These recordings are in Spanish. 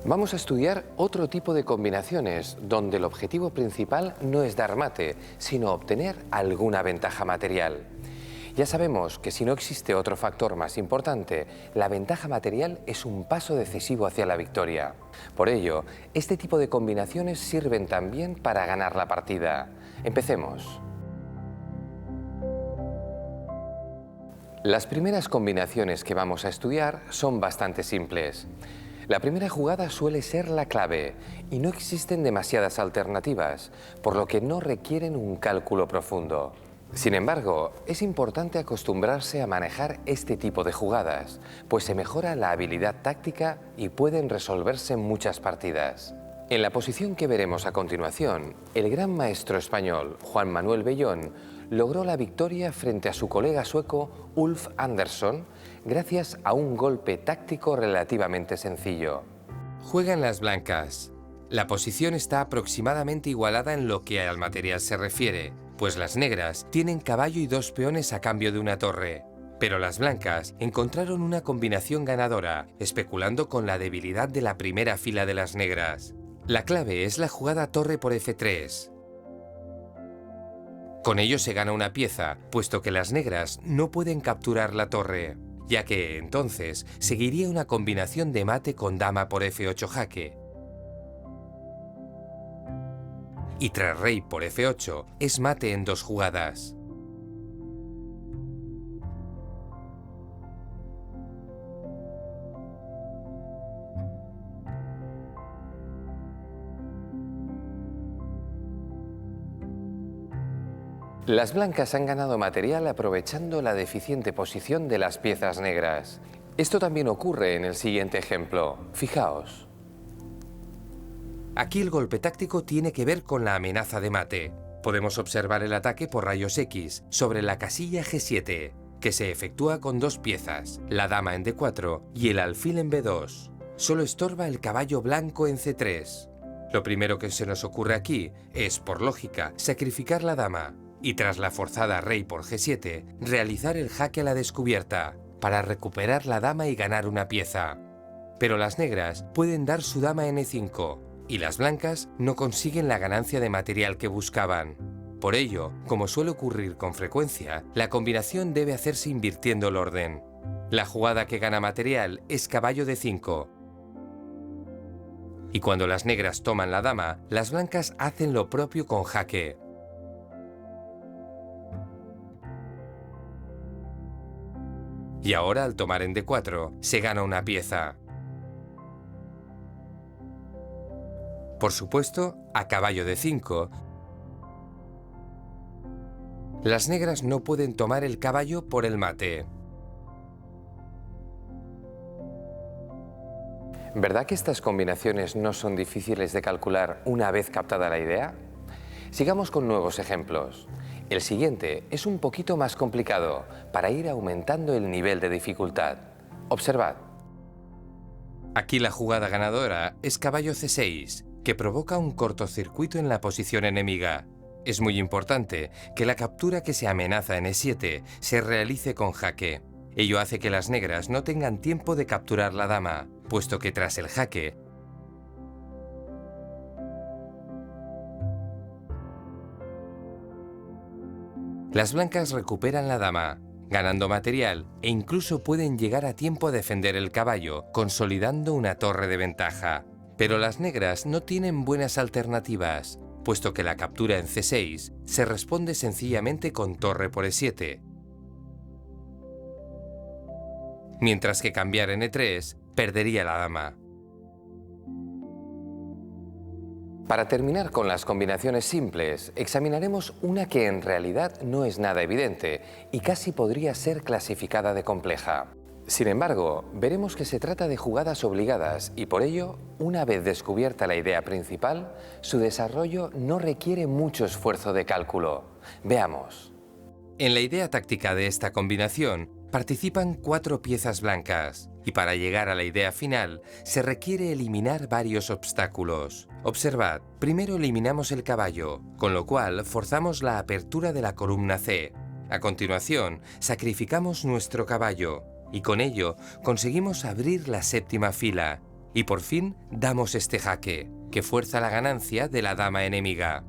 Vamos a estudiar otro tipo de combinaciones donde el objetivo principal no es dar mate, sino obtener alguna ventaja material. Ya sabemos que si no existe otro factor más importante, la ventaja material es un paso decisivo hacia la victoria. Por ello, este tipo de combinaciones sirven también para ganar la partida. Empecemos. Las primeras combinaciones que vamos a estudiar son bastante simples. La primera jugada suele ser la clave y no existen demasiadas alternativas, por lo que no requieren un cálculo profundo. Sin embargo, es importante acostumbrarse a manejar este tipo de jugadas, pues se mejora la habilidad táctica y pueden resolverse muchas partidas. En la posición que veremos a continuación, el gran maestro español Juan Manuel Bellón logró la victoria frente a su colega sueco Ulf Andersson gracias a un golpe táctico relativamente sencillo. Juegan las blancas. La posición está aproximadamente igualada en lo que al material se refiere, pues las negras tienen caballo y 2 peones a cambio de una torre. Pero las blancas encontraron una combinación ganadora, especulando con la debilidad de la primera fila de las negras. La clave es la jugada torre por F3. Con ello se gana una pieza, puesto que las negras no pueden capturar la torre, ya que entonces seguiría una combinación de mate con dama por F8 jaque. Y tras rey por F8 es mate en 2 jugadas. Las blancas han ganado material aprovechando la deficiente posición de las piezas negras. Esto también ocurre en el siguiente ejemplo. Fijaos. Aquí el golpe táctico tiene que ver con la amenaza de mate. Podemos observar el ataque por rayos X sobre la casilla G7, que se efectúa con 2 piezas, la dama en D4 y el alfil en B2. Solo estorba el caballo blanco en C3. Lo primero que se nos ocurre aquí es, por lógica, sacrificar la dama y tras la forzada rey por G7, realizar el jaque a la descubierta para recuperar la dama y ganar una pieza. Pero las negras pueden dar su dama en E5 y las blancas no consiguen la ganancia de material que buscaban. Por ello, como suele ocurrir con frecuencia, la combinación debe hacerse invirtiendo el orden. La jugada que gana material es caballo D5. Y cuando las negras toman la dama, las blancas hacen lo propio con jaque. Y ahora, al tomar en D4, se gana una pieza. Por supuesto, a caballo D5, las negras no pueden tomar el caballo por el mate. ¿Verdad que estas combinaciones no son difíciles de calcular una vez captada la idea? Sigamos con nuevos ejemplos. El siguiente es un poquito más complicado para ir aumentando el nivel de dificultad. Observad. Aquí la jugada ganadora es caballo C6, que provoca un cortocircuito en la posición enemiga. Es muy importante que la captura que se amenaza en E7 se realice con jaque. Ello hace que las negras no tengan tiempo de capturar la dama, puesto que tras el jaque, las blancas recuperan la dama, ganando material e incluso pueden llegar a tiempo a defender el caballo, consolidando una torre de ventaja. Pero las negras no tienen buenas alternativas, puesto que la captura en C6 se responde sencillamente con torre por E7. Mientras que cambiar en E3 perdería la dama. Para terminar con las combinaciones simples, examinaremos una que en realidad no es nada evidente y casi podría ser clasificada de compleja. Sin embargo, veremos que se trata de jugadas obligadas y por ello, una vez descubierta la idea principal, su desarrollo no requiere mucho esfuerzo de cálculo. Veamos. En la idea táctica de esta combinación participan 4 piezas blancas y para llegar a la idea final se requiere eliminar varios obstáculos. Observad, primero eliminamos el caballo, con lo cual forzamos la apertura de la columna C. A continuación, sacrificamos nuestro caballo y con ello conseguimos abrir la 7ª fila y por fin damos este jaque, que fuerza la ganancia de la dama enemiga.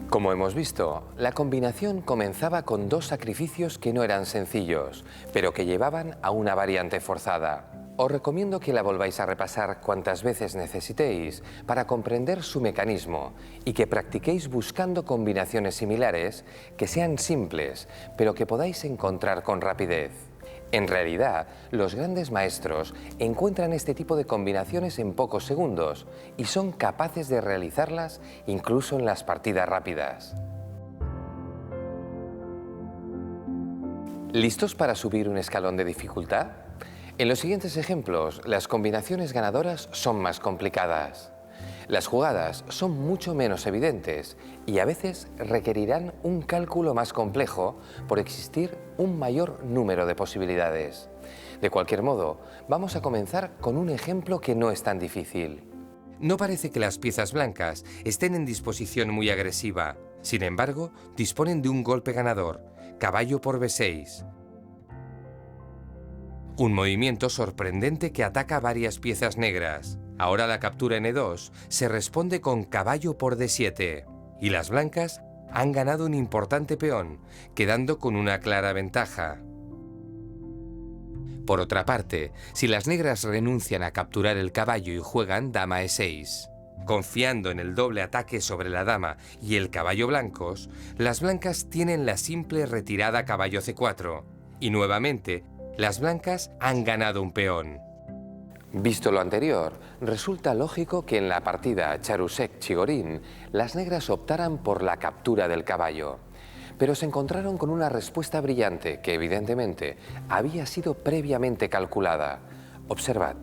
Como hemos visto, la combinación comenzaba con dos sacrificios que no eran sencillos, pero que llevaban a una variante forzada. Os recomiendo que la volváis a repasar cuantas veces necesitéis para comprender su mecanismo y que practiquéis buscando combinaciones similares que sean simples, pero que podáis encontrar con rapidez. En realidad, los grandes maestros encuentran este tipo de combinaciones en pocos segundos y son capaces de realizarlas incluso en las partidas rápidas. ¿Listos para subir un escalón de dificultad? En los siguientes ejemplos, las combinaciones ganadoras son más complicadas. Las jugadas son mucho menos evidentes y a veces requerirán un cálculo más complejo por existir un mayor número de posibilidades. De cualquier modo, vamos a comenzar con un ejemplo que no es tan difícil. No parece que las piezas blancas estén en disposición muy agresiva. Sin embargo, disponen de un golpe ganador, caballo por b6. Un movimiento sorprendente que ataca varias piezas negras. Ahora la captura en e2 se responde con caballo por d7. Y las blancas han ganado un importante peón, quedando con una clara ventaja. Por otra parte, si las negras renuncian a capturar el caballo y juegan dama e6, confiando en el doble ataque sobre la dama y el caballo blancos, las blancas tienen la simple retirada caballo c4. Y nuevamente, las blancas han ganado un peón. Visto lo anterior, resulta lógico que en la partida Charusek-Chigorin las negras optaran por la captura del caballo. Pero se encontraron con una respuesta brillante que evidentemente había sido previamente calculada. Observad.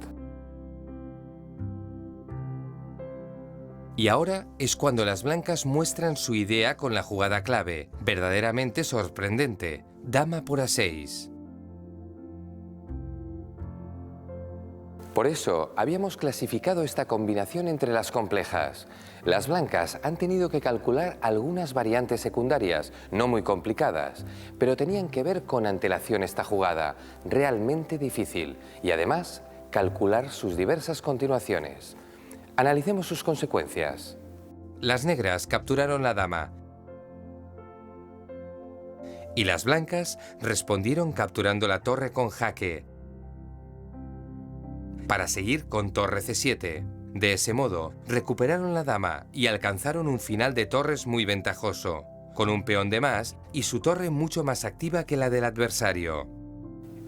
Y ahora es cuando las blancas muestran su idea con la jugada clave, verdaderamente sorprendente, dama por a6. Por eso habíamos clasificado esta combinación entre las complejas. Las blancas han tenido que calcular algunas variantes secundarias, no muy complicadas, pero tenían que ver con antelación esta jugada, realmente difícil, y además calcular sus diversas continuaciones. Analicemos sus consecuencias. Las negras capturaron la dama y las blancas respondieron capturando la torre con jaque, para seguir con torre c7. De ese modo, recuperaron la dama y alcanzaron un final de torres muy ventajoso, con un peón de más y su torre mucho más activa que la del adversario.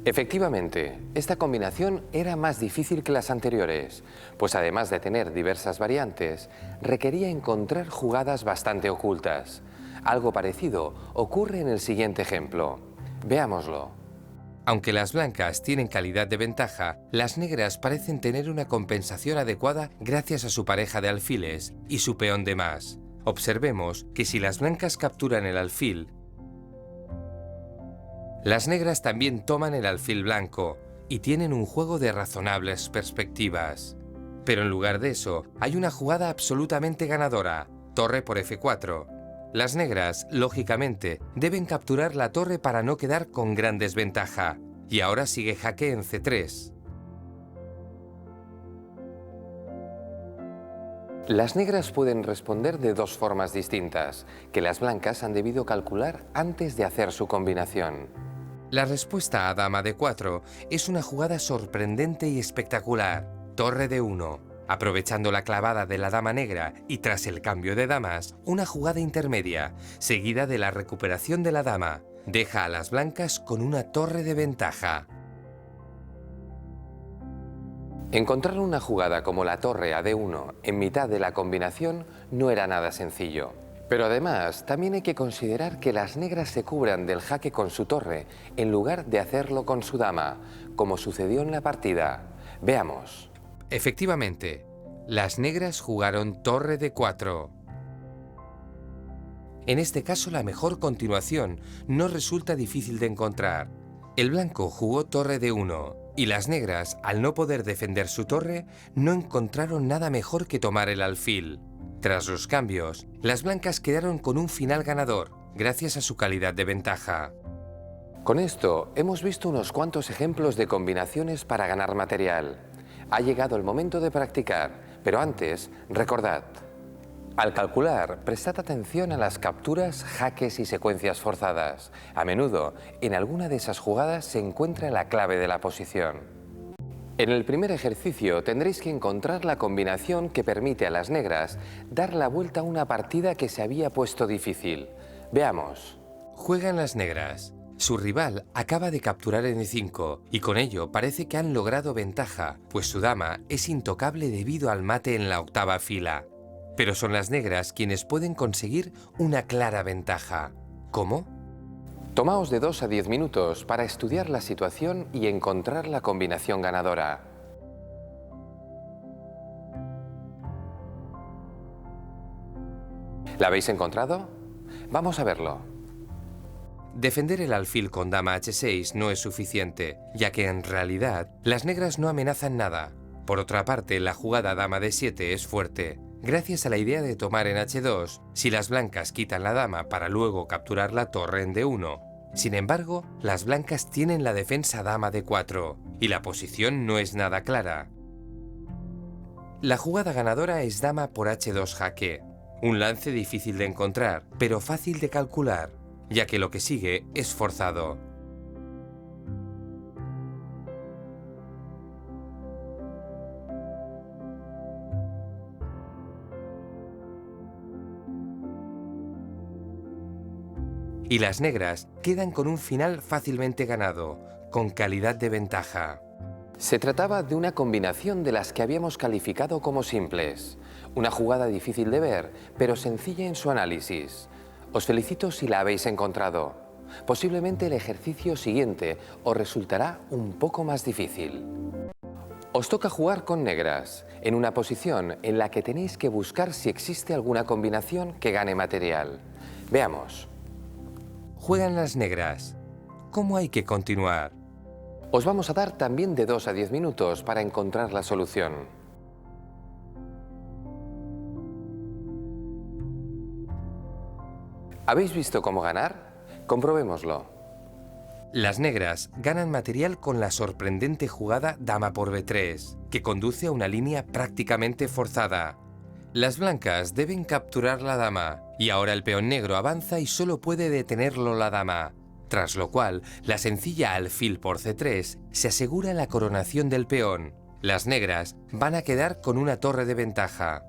Efectivamente, esta combinación era más difícil que las anteriores, pues además de tener diversas variantes, requería encontrar jugadas bastante ocultas. Algo parecido ocurre en el siguiente ejemplo. Veámoslo. Aunque las blancas tienen calidad de ventaja, las negras parecen tener una compensación adecuada gracias a su pareja de alfiles y su peón de más. Observemos que si las blancas capturan el alfil, las negras también toman el alfil blanco y tienen un juego de razonables perspectivas. Pero en lugar de eso, hay una jugada absolutamente ganadora, torre por f4. Las negras, lógicamente, deben capturar la torre para no quedar con gran desventaja. Y ahora sigue jaque en c3. Las negras pueden responder de dos formas distintas, que las blancas han debido calcular antes de hacer su combinación. La respuesta a dama d4 es una jugada sorprendente y espectacular, torre d1. Aprovechando la clavada de la dama negra y tras el cambio de damas, una jugada intermedia, seguida de la recuperación de la dama, deja a las blancas con una torre de ventaja. Encontrar una jugada como la torre a d1 en mitad de la combinación no era nada sencillo. Pero además, también hay que considerar que las negras se cubran del jaque con su torre en lugar de hacerlo con su dama, como sucedió en la partida. Veamos. Efectivamente, las negras jugaron torre d4. En este caso, la mejor continuación no resulta difícil de encontrar. El blanco jugó torre d1 y las negras, al no poder defender su torre, no encontraron nada mejor que tomar el alfil. Tras los cambios, las blancas quedaron con un final ganador, gracias a su calidad de ventaja. Con esto hemos visto unos cuantos ejemplos de combinaciones para ganar material. Ha llegado el momento de practicar, pero antes, recordad. Al calcular, prestad atención a las capturas, jaques y secuencias forzadas. A menudo, en alguna de esas jugadas se encuentra la clave de la posición. En el primer ejercicio tendréis que encontrar la combinación que permite a las negras dar la vuelta a una partida que se había puesto difícil. Veamos. Juegan las negras. Su rival acaba de capturar en E5 y con ello parece que han logrado ventaja, pues su dama es intocable debido al mate en la octava fila. Pero son las negras quienes pueden conseguir una clara ventaja. ¿Cómo? Tomaos de 2 a 10 minutos para estudiar la situación y encontrar la combinación ganadora. ¿La habéis encontrado? Vamos a verlo. Defender el alfil con dama h6 no es suficiente, ya que en realidad las negras no amenazan nada. Por otra parte, la jugada dama d7 es fuerte. Gracias a la idea de tomar en h2, si las blancas quitan la dama para luego capturar la torre en d1. Sin embargo, las blancas tienen la defensa dama d4 y la posición no es nada clara. La jugada ganadora es dama por h2 jaque, un lance difícil de encontrar, pero fácil de calcular, ya que lo que sigue es forzado. Y las negras quedan con un final fácilmente ganado, con calidad de ventaja. Se trataba de una combinación de las que habíamos calificado como simples. Una jugada difícil de ver, pero sencilla en su análisis. Os felicito si la habéis encontrado. Posiblemente el ejercicio siguiente os resultará un poco más difícil. Os toca jugar con negras, en una posición en la que tenéis que buscar si existe alguna combinación que gane material. Veamos. Juegan las negras. ¿Cómo hay que continuar? Os vamos a dar también de 2 a 10 minutos para encontrar la solución. ¿Habéis visto cómo ganar? Comprobémoslo. Las negras ganan material con la sorprendente jugada dama por b3, que conduce a una línea prácticamente forzada. Las blancas deben capturar la dama, y ahora el peón negro avanza y solo puede detenerlo la dama, tras lo cual la sencilla alfil por c3 se asegura la coronación del peón. Las negras van a quedar con una torre de ventaja.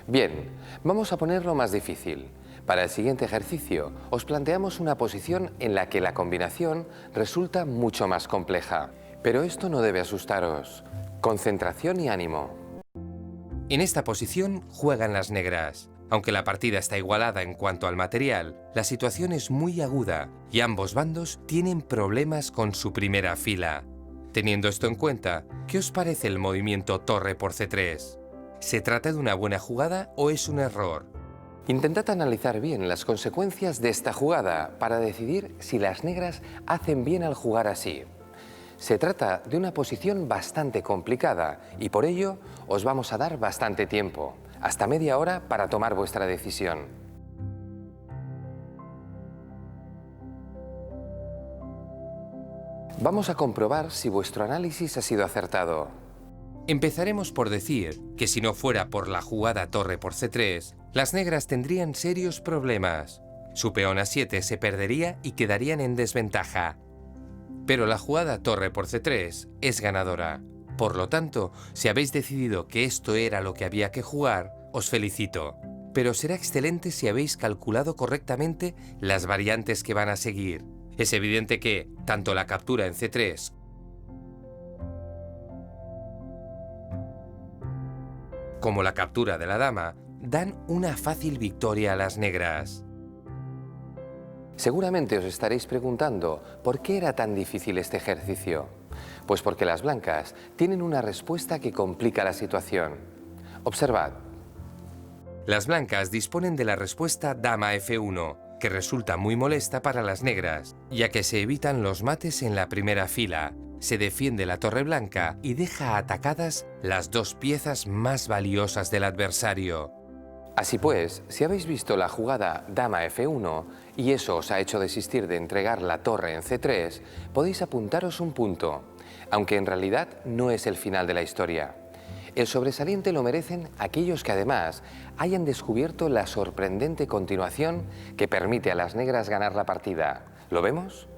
Bien, vamos a ponerlo más difícil. Para el siguiente ejercicio, os planteamos una posición en la que la combinación resulta mucho más compleja. Pero esto no debe asustaros. Concentración y ánimo. En esta posición juegan las negras. Aunque la partida está igualada en cuanto al material, la situación es muy aguda y ambos bandos tienen problemas con su primera fila. Teniendo esto en cuenta, ¿qué os parece el movimiento torre por c3? ¿Se trata de una buena jugada o es un error? Intentad analizar bien las consecuencias de esta jugada para decidir si las negras hacen bien al jugar así. Se trata de una posición bastante complicada y por ello os vamos a dar bastante tiempo, hasta media hora para tomar vuestra decisión. Vamos a comprobar si vuestro análisis ha sido acertado. Empezaremos por decir que si no fuera por la jugada torre por c3, las negras tendrían serios problemas. Su peón a7 se perdería y quedarían en desventaja. Pero la jugada torre por c3 es ganadora. Por lo tanto, si habéis decidido que esto era lo que había que jugar, os felicito. Pero será excelente si habéis calculado correctamente las variantes que van a seguir. Es evidente que, tanto la captura en c3 como la captura de la dama dan una fácil victoria a las negras. Seguramente os estaréis preguntando por qué era tan difícil este ejercicio. Pues porque las blancas tienen una respuesta que complica la situación. Observad. Las blancas disponen de la respuesta dama f1, que resulta muy molesta para las negras, ya que se evitan los mates en la primera fila, se defiende la torre blanca y deja atacadas las dos piezas más valiosas del adversario. Así pues, si habéis visto la jugada dama F1 y eso os ha hecho desistir de entregar la torre en C3, podéis apuntaros un punto, aunque en realidad no es el final de la historia. El sobresaliente lo merecen aquellos que además hayan descubierto la sorprendente continuación que permite a las negras ganar la partida. ¿Lo vemos?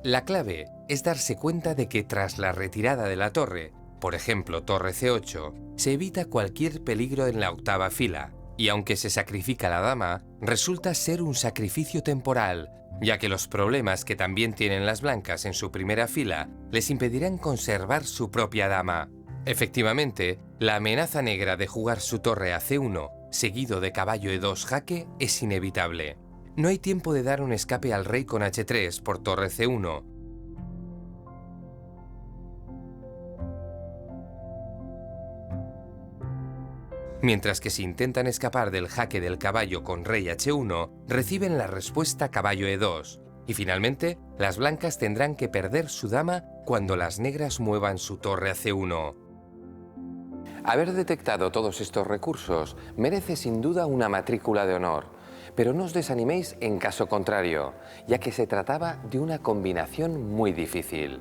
La clave es darse cuenta de que tras la retirada de la torre, por ejemplo torre C8, se evita cualquier peligro en la octava fila, y aunque se sacrifica la dama, resulta ser un sacrificio temporal, ya que los problemas que también tienen las blancas en su primera fila les impedirán conservar su propia dama. Efectivamente, la amenaza negra de jugar su torre a C1, seguido de caballo E2 jaque, es inevitable. No hay tiempo de dar un escape al rey con H3 por torre C1. Mientras que si intentan escapar del jaque del caballo con rey H1, reciben la respuesta caballo E2. Y finalmente, las blancas tendrán que perder su dama cuando las negras muevan su torre a C1. Haber detectado todos estos recursos merece sin duda una matrícula de honor, pero no os desaniméis en caso contrario, ya que se trataba de una combinación muy difícil.